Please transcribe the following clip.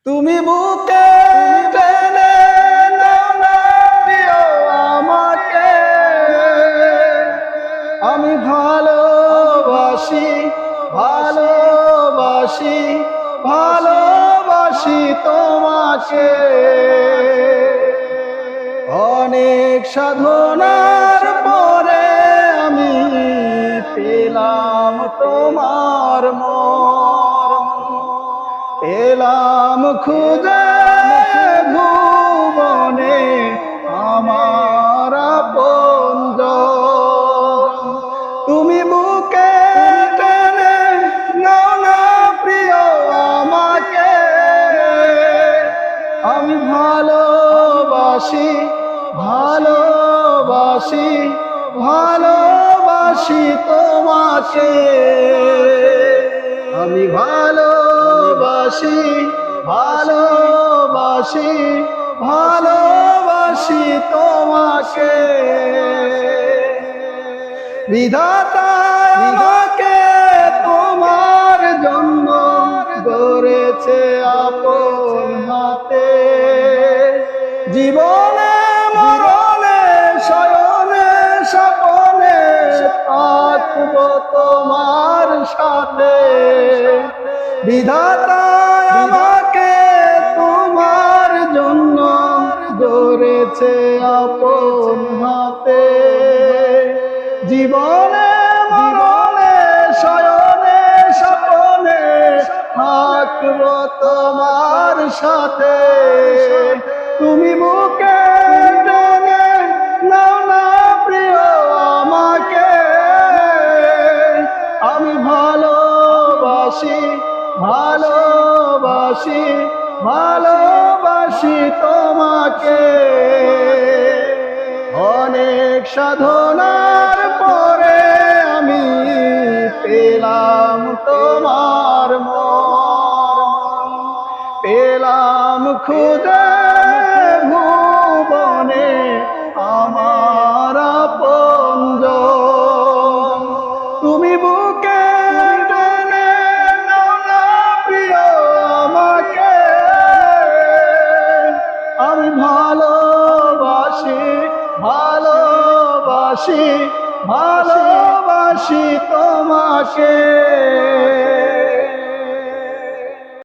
তুমি বুকে টেনে নাও না প্রিয় আমাকে, আমি ভালোবাসি ভালোবাসি ভালোবাসি তোমাকে। অনেক সাধনার পরে আমি পেলাম তোমার মন, পেলাম খুঁজে ভুবনে আমার আপনজন। তুমি বুকে টেনে নাও না প্রিয় আমাকে, আমি ভালোবাসি ভালোবাসি ভালোবাসি তোমাকে। আমি ভালোবাসি ভালোবাসি ভালোবাসি তোমাকে। বিধাতা আমাকে তোমার জন্য গড়েছে আপন হাতে, জীবনে মরণে শয়নে স্বপনে থাকব তোমার সাথে। বিধাতা আমাকে তোমার জন্য গড়েছে আপন হাতে, জীবনে মরণে শয়নে স্বপনে থাকব তোমার সাথে। তুমি বুকে টেনে নাও না প্রিয় আমাকে, আমি ভালোবাসি ভালোবাসি ভালোবাসি তোমাকে। অনেক সাধনার পরে আমি পেলাম তোমার মন, পেলাম খুঁজে ভুবনে আমার আপনজন। তুমি বুকে টেনে নাও না প্রিয় আমাকে, আমি ভালোবাসি ভালোবাসি ভালোবাসি তোমাকে।